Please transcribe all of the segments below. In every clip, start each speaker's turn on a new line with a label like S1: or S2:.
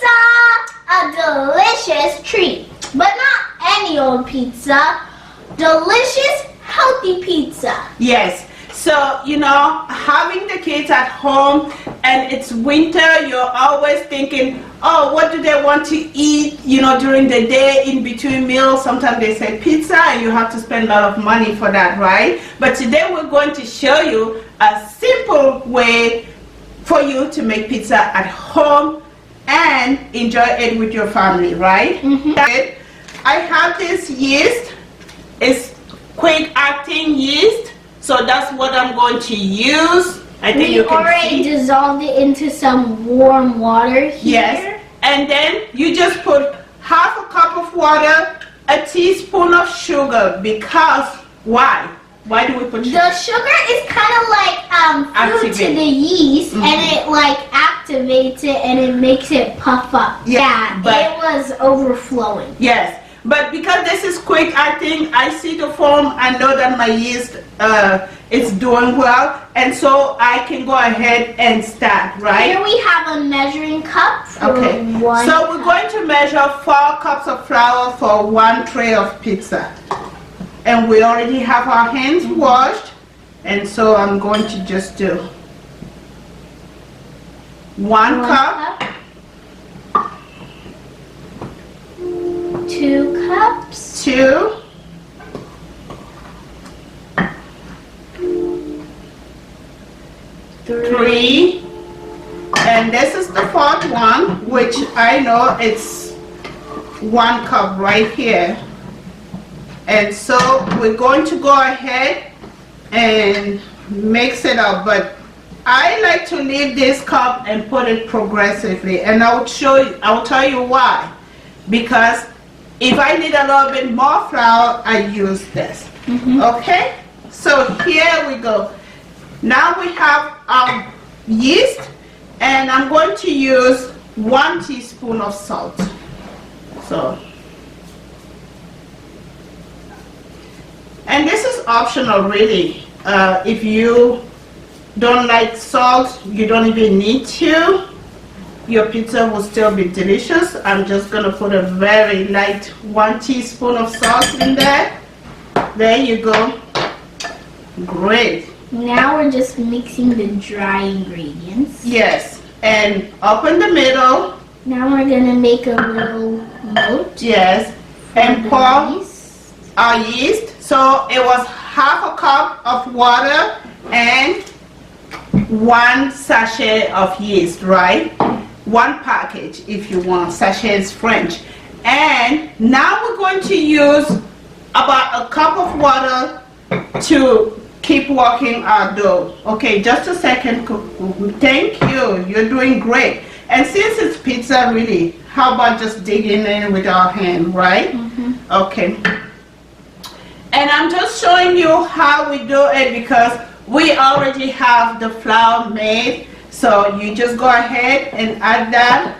S1: pizza, a delicious treat. But not any old pizza, delicious, healthy pizza.
S2: Yes. So, you know, having the kids at home and it's winter, you're always thinking, oh, what do they want to eat, you know, during the day in between meals. Sometimes they say pizza and you have to spend a lot of money for that, right? But today we're going to show you a simple way for you to make pizza at home and enjoy it with your family, right? I have this yeast. It's quick acting yeast. So that's what I'm going to use. I think you can
S1: already
S2: see.
S1: Dissolved it into some warm water here.
S2: Yes. And then you just put half a cup of water, a teaspoon of sugar. Because why? Why do we put sugar?
S1: The sugar is kind of like food to the yeast, and it like activates it and it makes it puff up. Yeah, but it was overflowing.
S2: Yes. But because this is quick acting, I see the foam, I know that my yeast is doing well, and so I can go ahead and start, right?
S1: Here we have a measuring cup for one
S2: so we're going to measure 4 cups of flour for 1 tray of pizza. And we already have our hands washed, and so I'm going to just do 1 cup.
S1: 2 cups.
S2: 2. 3. And this is the 4th one, which I know it's 1 cup right here. And so we're going to go ahead and mix it up, but I like to leave this cup and put it progressively, and I'll tell you why. Because if I need a little bit more flour, I use this. Okay, so here we go. Now we have our yeast, and I'm going to use 1 teaspoon of salt. So, and this is optional really. If you don't like salt, you don't even need to. Your pizza will still be delicious. I'm just gonna put a very light 1 teaspoon of salt in there. There you go. Great.
S1: Now we're just mixing the dry ingredients.
S2: Yes, and up in the middle.
S1: Now we're gonna make a little moat.
S2: Yes, and pour our yeast. So it was half a cup of water and 1 sachet of yeast, right? 1 package if you want. Sachet is French. And now we're going to use about a cup of water to keep working our dough. Okay, just a second. Thank you. You're doing great. And since it's pizza, really, how about just digging in with our hand, right? Okay. And I'm just showing you how we do it because we already have the flour made. So you just go ahead and add that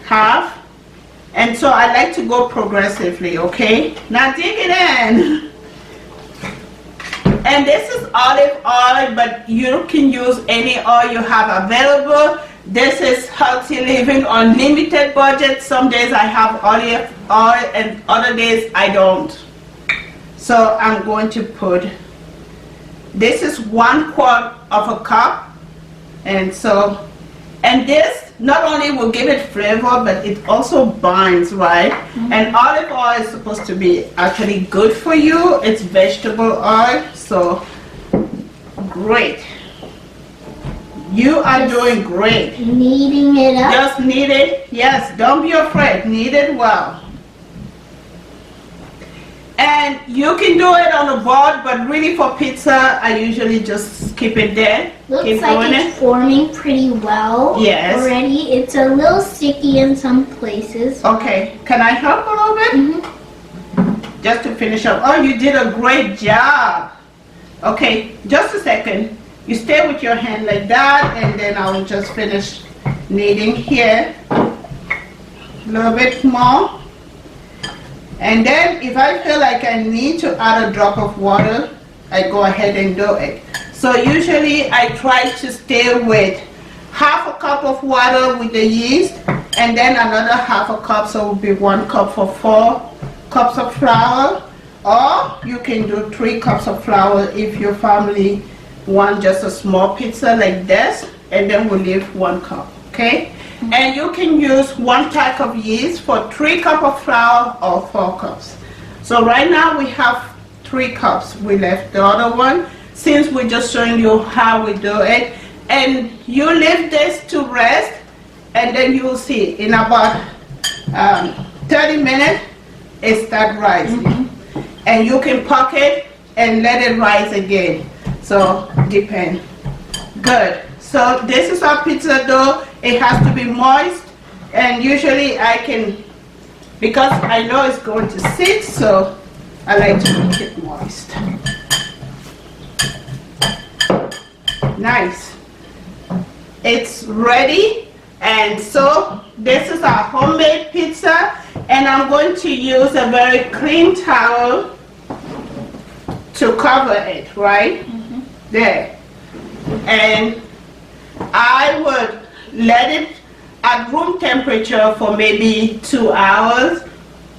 S2: half. And so I like to go progressively, okay? Now dig it in. And this is olive oil, but you can use any oil you have available. This is Healthy Living Unlimited Budget. Some days I have olive oil and other days I don't. So I'm going to put, this is 1/4 of a cup. And so, and this not only will give it flavor, but it also binds, right? And olive oil is supposed to be actually good for you. It's vegetable oil, so great. You are doing great.
S1: Kneading it up.
S2: Just knead it. Yes, don't be afraid. Knead it well. And you can do it on a board, but really for pizza, I usually just keep it there.
S1: Looks like it's forming pretty well.
S2: Yes.
S1: Already. It's a little sticky in some places.
S2: Okay, can I help a little bit? Just to finish up. Oh, you did a great job. Okay, just a second. You stay with your hand like that, and then I will just finish kneading here. A little bit more. And then if I feel like I need to add a drop of water, I go ahead and do it. So usually I try to stay with half a cup of water with the yeast, and then another half a cup, so it will be 1 cup for 4 cups of flour. Or you can do 3 cups of flour if your family want just a small pizza like this, and then we'll leave 1 cup, okay? And you can use 1 pack of yeast for 3 cups of flour or 4 cups. So right now we have 3 cups. We left the other one since we're just showing you how we do it. And you leave this to rest, and then you'll see in about 30 minutes it start rising. And you can poke it and let it rise again. So depend. Good. So this is our pizza dough. It has to be moist, and usually I can, because I know it's going to sit, so I like to make it moist. Nice. It's ready, and so this is our homemade pizza, and I'm going to use a very clean towel to cover it, right? There. And I would let it at room temperature for maybe 2 hours.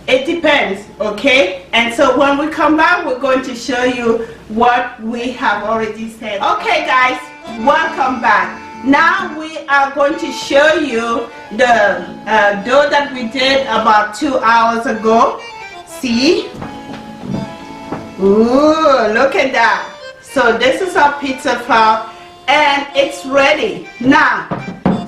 S2: It depends, okay? And so when we come back, we're going to show you what we have already said. Okay guys, welcome back. Now we are going to show you the dough that we did about 2 hours ago. See? Ooh, look at that. So this is our pizza flour, and it's ready. Now,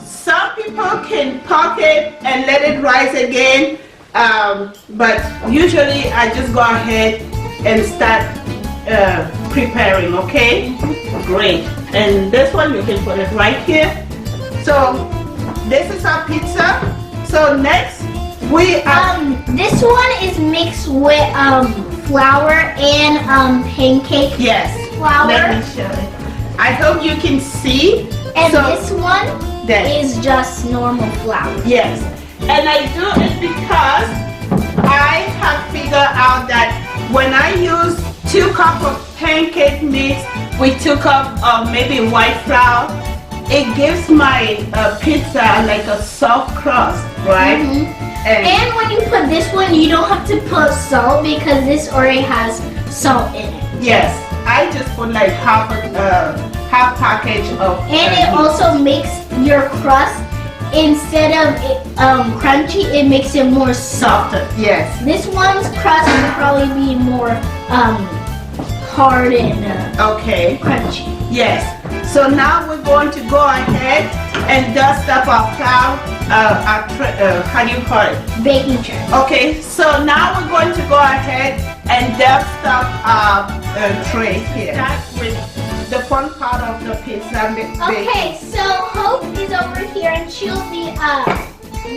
S2: some people can poke it and let it rise again, but usually I just go ahead and start preparing, okay? Great. And this one you can put it right here. So this is our pizza. So next we
S1: this one is mixed with flour and pancake flour.
S2: Let me show it. I hope you can see.
S1: And so this one is just normal flour.
S2: Yes. And I do it because I have figured out that when I use 2 cups of pancake mix with 2 cups of maybe white flour, it gives my pizza like a soft crust, right?
S1: And when you put this one, you don't have to put salt because this already has salt in it.
S2: Yes, I just put like half package of.
S1: And it also makes your crust, instead of crunchy, it makes it more softer.
S2: Yes.
S1: This one's crust will probably be more hard and crunchy.
S2: Yes. So now we're going to go ahead and dust up our flour, how do you call it?
S1: Baking tray.
S2: Okay, so now we're going to go ahead and dust up our tray here. Start with the front part of the pizza.
S1: Okay, so Hope is over here and she'll be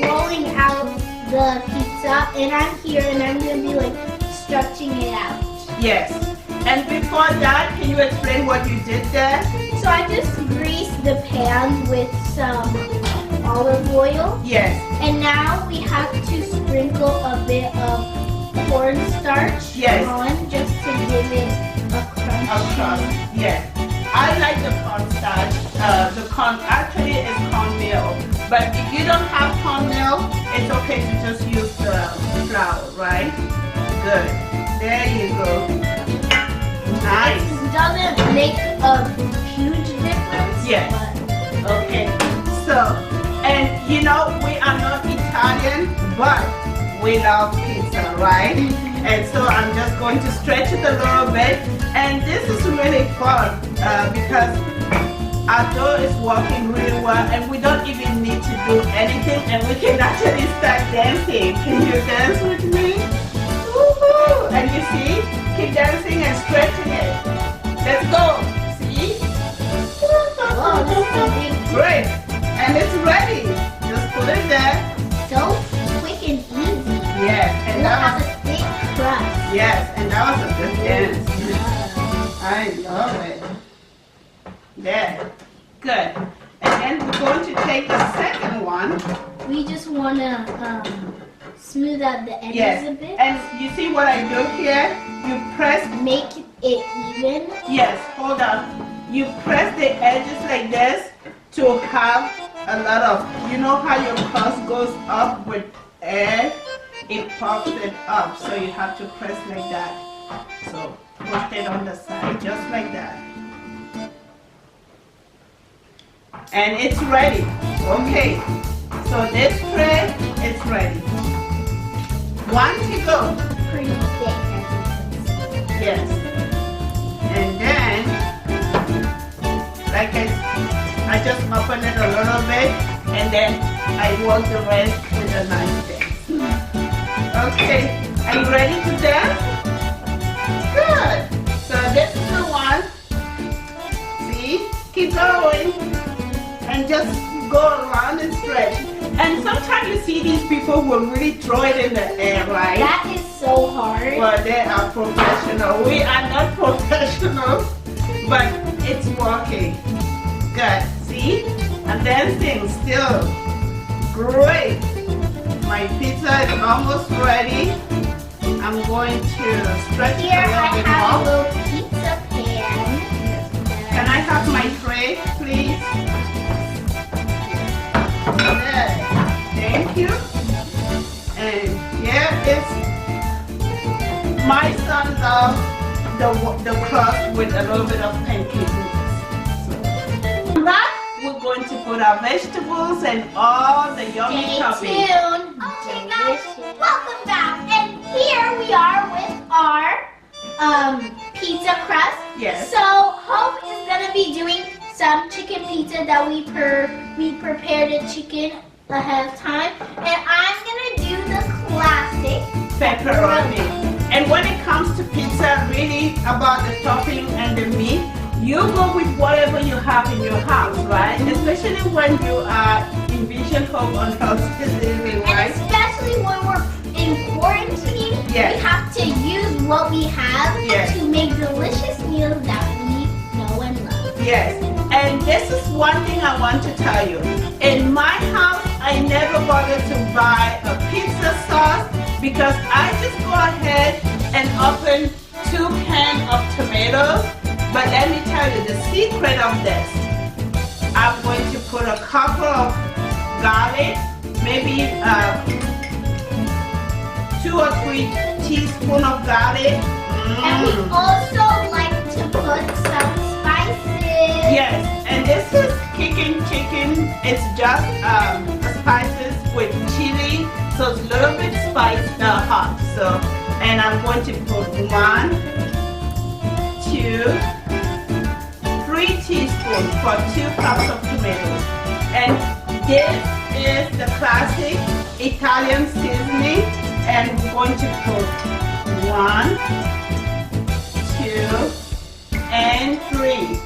S1: rolling out the pizza, and I'm here and I'm going to be like stretching it out.
S2: Yes. And before that, can you explain what you did there?
S1: So I just greased the pan with some olive oil.
S2: Yes.
S1: And now we have to sprinkle a bit of cornstarch on just to give it a crunch.
S2: Yes. I like the cornstarch. The corn actually is cornmeal. But if you don't have cornmeal, it's okay to just use the flour, right? Good. There you go. Nice.
S1: It doesn't make a huge difference.
S2: Yes. Okay. So, and you know, we are not Italian, but we love pizza, right? And so I'm just going to stretch it a little bit. And this is really fun because our dough is working really well, and we don't even need to do anything, and we can actually start dancing. Can you dance with me? Woohoo! And you see? Keep dancing and stretching it. Let's go. See?
S1: Wow, this is a big.
S2: Great. And it's ready. Just put it there.
S1: So quick and easy.
S2: Yes. And
S1: Look
S2: that
S1: at the thick crust.
S2: yes, and that was a good dance. I love it. There. Good. And then we're going to take the second one.
S1: We just want to smooth out the edges a bit.
S2: And you see what I do here? You press.
S1: Make it even.
S2: Yes, hold on. You press the edges like this to have a lot of, you know how your crust goes up with air? It pops it up, so you have to press like that. So put it on the side, just like that. And it's ready. Okay, so this tray is ready. One to go.
S1: Pretty thick.
S2: Yes. And then, like I just open it a little bit, and then I work the rest with a knife there. Okay, are you ready to dance? Good. So this is the one. See, keep going, and just go around and stretch. And sometimes you see these people will really throw it in the air, right?
S1: That is so hard.
S2: Well, they are professional. We are not professionals, but it's working. Good. See? I'm dancing still. Great. My pizza is almost ready. I'm going to stretch it
S1: Here
S2: a little
S1: I
S2: bit
S1: have a
S2: more.
S1: little pizza pan.
S2: Can I have my tray, please? Good. Thank you. And here is my son loves the crust with a little bit of pancake mix. So, that we're going to put our vegetables and all the yummy
S1: Stay
S2: toppings.
S1: tuned. Okay, guys, welcome back. And here we are with our pizza crust.
S2: Yes.
S1: So Hope is gonna be doing some chicken pizza that we prepared the chicken ahead of time, and I'm gonna do the classic
S2: Pepperoni. And when it comes to pizza, really about the topping and the meat, you go with whatever you have in your house, right? Especially when you are Invision Hope on Healthy Living,
S1: And
S2: right?
S1: especially when we're in quarantine,
S2: Yes.
S1: we have to use what we have
S2: Yes.
S1: to make delicious meals that we know and love.
S2: Yes. And this is one thing I want to tell you. In my house, I never bother to buy a pizza sauce because I just go ahead and open 2 cans of tomatoes. But let me tell you the secret of this. I'm going to put a couple of garlic, maybe 2 or 3 teaspoons of garlic.
S1: And we also like to put some spices.
S2: Yes, and this is kicking chicken. It's just spices with chili, so it's a little bit hot. So, and I'm going to put 1, 2, 3 teaspoons for 2 cups of tomatoes. And this is the classic Italian seasoning, and we're going to put 1, 2, and 3.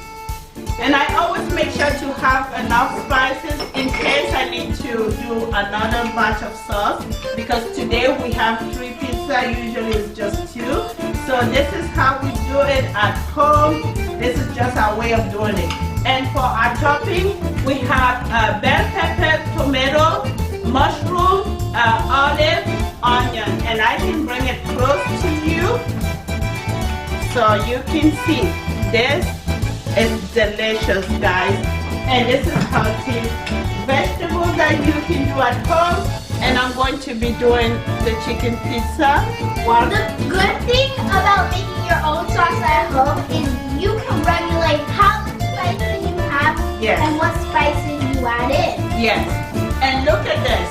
S2: And I always make sure to have enough spices in case I need to do another batch of sauce, because today we have 3 pizza, usually it's just 2. So this is how we do it at home. This is just our way of doing it. And for our topping, we have bell pepper, tomato, mushroom, olive, onion. And I can bring it close to you so you can see. This is delicious, guys. And this is healthy vegetables that you can do at home. And I'm going to be doing the chicken pizza.
S1: The good thing about making your own sauce at home is you can regulate how much spices you have
S2: Yes.
S1: and what spices you add in.
S2: Yes. And look at this.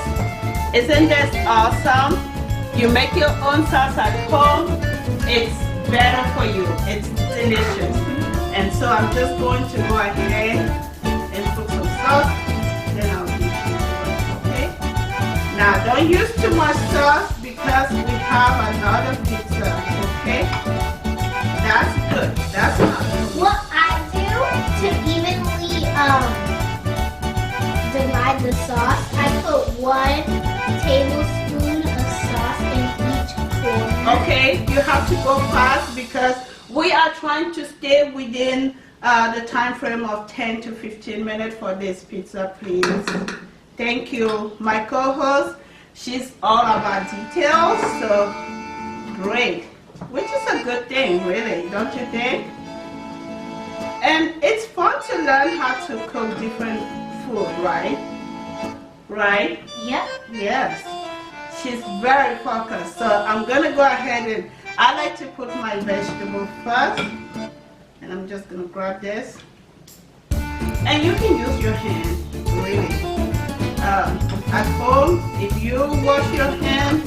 S2: Isn't this awesome? You make your own sauce at home. It's better for you. It's delicious. And so I'm just going to go ahead and put some sauce. Then I'll give you one, okay? Now don't use too much sauce because we have another pizza, okay? That's good. That's not good.
S1: What I do to evenly divide the sauce, I put 1 tablespoon of sauce in each corner.
S2: Okay, you have to go fast because we are trying to stay within the time frame of 10 to 15 minutes for this pizza, please. Thank you. My co-host, she's all about details, so great. Which is a good thing, really, don't you think? And it's fun to learn how to cook different food, right? right?
S1: Yep.
S2: Yes. She's very focused. So I'm gonna go ahead and I like to put my vegetable first. And I'm just gonna grab this. And you can use your hand, really. At home, if you wash your hand,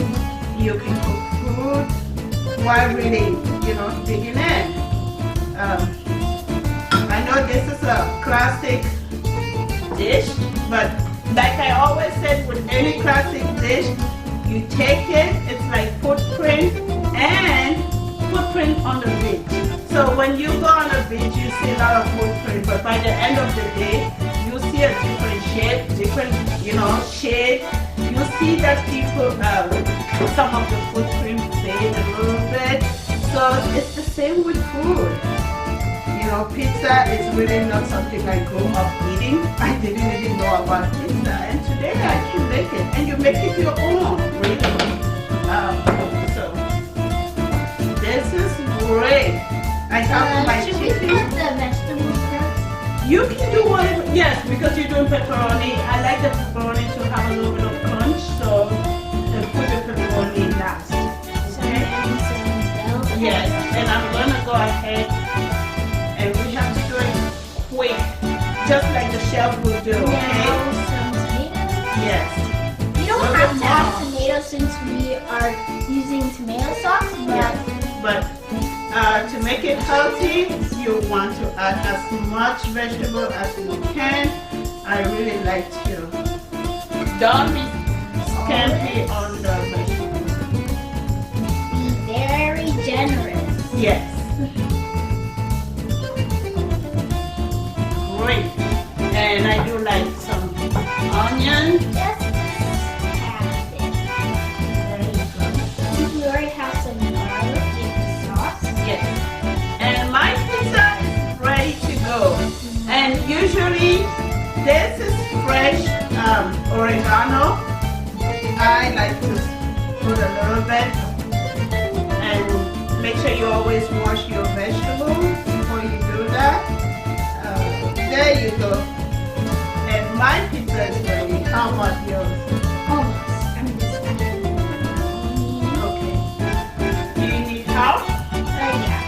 S2: you can cook food while really, digging in. I know this is a classic dish, but like I always said with any classic dish, you take it, it's like footprint and footprint on the beach. So when you go on a beach, you see a lot of footprint, but by the end of the day, you see a different shape, different, shade. You see that people, some of the footprint fade a little bit. So it's the same with food. Pizza is really not something I grew up eating. I didn't even know about pizza, and today I can make it, and you make it your own, really. So this is great. I have my
S1: chicken. Should we put the vegetables first?
S2: You can do whatever. Yes, because you're doing pepperoni. I like the pepperoni to have a little bit of crunch, so put the pepperoni last. Okay? Yes, and I'm gonna go ahead. And we have to do it quick, just like the chef will do, okay?
S1: Now, some tomatoes.
S2: Yes.
S1: You don't have to have tomatoes since we are using tomato sauce,
S2: but to make it healthy, you want to add as much vegetable as you can. I really like to. Don't be scampy on the vegetables.
S1: Be very generous.
S2: Yes. Great. And I do like some onion.
S1: Just add it. There you go. We already have some garlic in the sauce.
S2: Yes. And my pizza is ready to go. And usually this is fresh oregano. I like to put a little bit. And make sure you always wash your vegetables before you do that. There you go. And my pizza is ready. How about yours?
S1: Almost. I'm just adding
S2: Okay. Do you need help?
S1: yeah.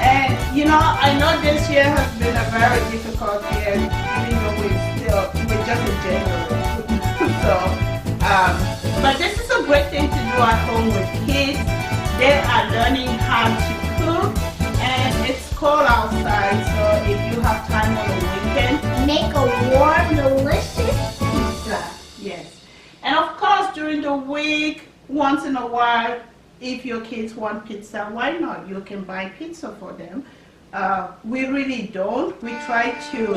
S2: And I know this year has been a very difficult year, even though we're just in January. So, but this is a great thing to do at home with kids. They are learning how to cook. And it's cold outside, so if you have time on the weekend,
S1: make a warm, delicious pizza.
S2: Yes. And of course, during the week, once in a while, if your kids want pizza, why not? You can buy pizza for them. We really don't. We try to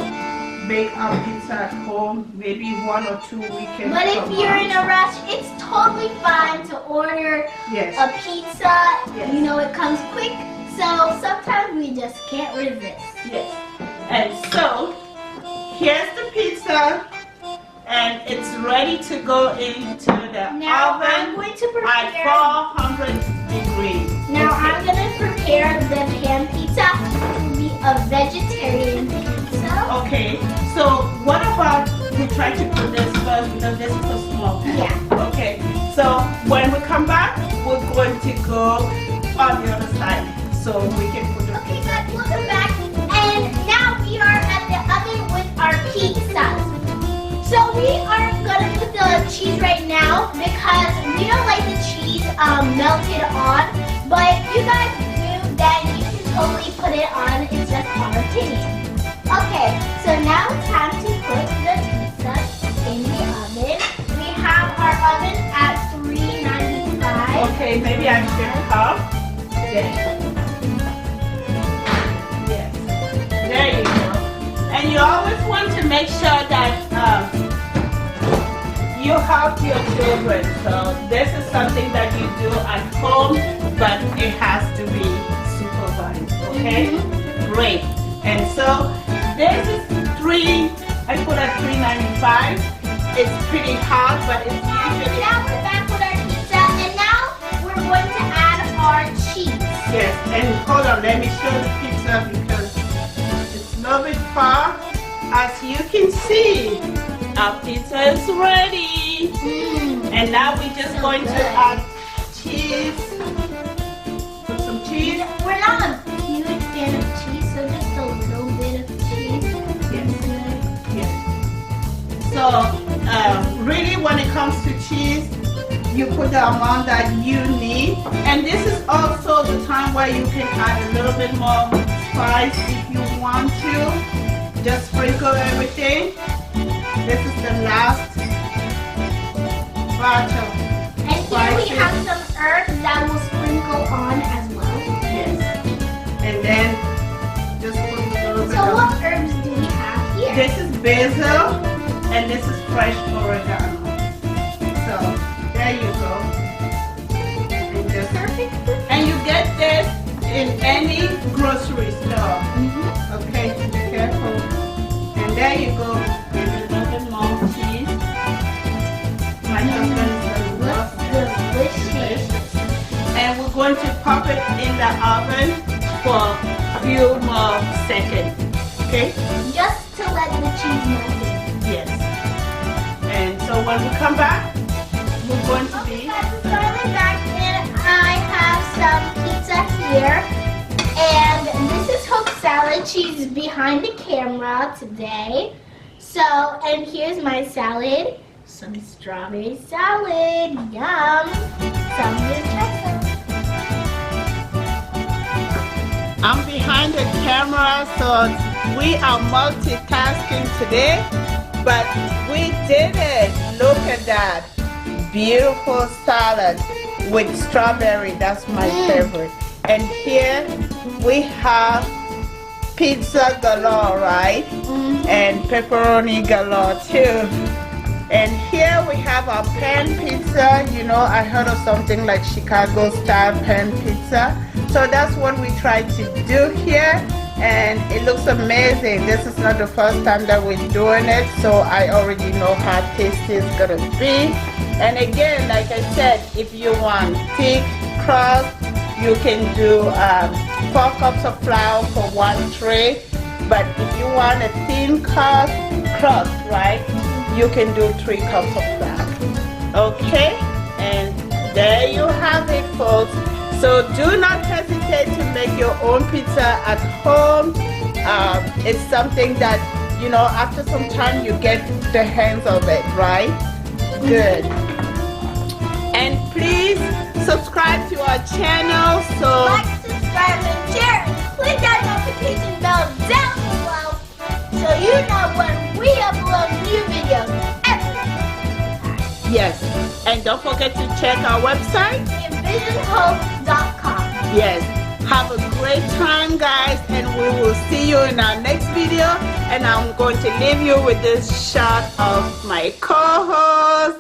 S2: bake our pizza at home, maybe 1 or 2 weekends.
S1: But if you're in a rush, it's totally fine to order a pizza.
S2: Yes.
S1: It comes quick. So sometimes we just can't resist.
S2: Yes. And so here's the pizza, and it's ready to go into the
S1: now
S2: oven
S1: I'm going to prepare
S2: at 400 degrees.
S1: Now I'm going to prepare the pan pizza to be a vegetarian pizza.
S2: Okay. So what about we try to put this first because this is a small pan?
S1: Yeah.
S2: Okay. So when we come back, we're going to go on the other side. So we can put the
S1: Okay guys, welcome back. And now we are at the oven with our pizzas. So we are going to put the cheese right now because we don't like the cheese melted on. But if you guys do, then you can totally put it on. It's just our opinion. Okay, so now it's time to put the pizza in the oven. We have our oven at 395.
S2: Okay, maybe I should help. Yes. There you go. And you always want to make sure that you help your children. So this is something that you do at home, but it has to be supervised. Okay? Great. And so this is I put at 395. It's pretty hot, but it's usually.
S1: Now we're back with our pizza, and now we're going to add our cheese.
S2: Yes, and hold on, let me show the pizza because it's a little bit far. As you can see, Our pizza is ready. And now we're just going to add cheese. Put some cheese.
S1: We're not a huge fan of cheese, so just a little bit of cheese.
S2: Yes. So, really when it comes to cheese, you put the amount that you need. And this is also the time where you can add a little bit more spice if you want to. Just sprinkle everything. This is the last batch of
S1: And here we have some herbs that will sprinkle on as well.
S2: Yes. And then just put a little bit
S1: So
S2: of...
S1: what herbs do we have here?
S2: This is basil and this is fresh oregano. So there you go. And just
S1: Perfect.
S2: and you get this in any grocery store. Okay, be careful. And there you go. Give it a little bit more cheese. My husband is going to love this.
S1: Delicious.
S2: And we're going to pop it in the oven for a few more seconds. Okay?
S1: Just to let the cheese melt in.
S2: Yes. And so when we come back, we're going to be...
S1: So I'm back and I have some pizza here. And this is Hope salad. She's behind the camera today. So, and here's my salad. Some strawberry salad. Yum. So I'm gonna try some.
S2: I'm behind the camera, so we are multitasking today, but we did it. Look at that. Beautiful salad with strawberry. That's my favorite. And here we have pizza galore, right? And pepperoni galore too. And here we have our pan pizza. You know, I heard of something like Chicago style pan pizza. So that's what we try to do here. And it looks amazing. This is not the first time that we're doing it, so I already know how tasty it's gonna be. And again, like I said, if you want thick crust, you can do 4 cups of flour for 1 tray. But if you want a thin crust, right, you can do 3 cups of flour. Okay, and there you have it, folks. So do not hesitate to make your own pizza at home. It's something that, you know, after some time you get the hands of it, right? Good. And please subscribe to our channel. So
S1: Like, subscribe, and share. Click that notification bell down below so you know when we upload new videos every time.
S2: yes, and don't forget to check our website.
S1: InvisionHope.com.
S2: Yes. Have a great time, guys, and we will see you in our next video. And I'm going to leave you with this shot of my co-host.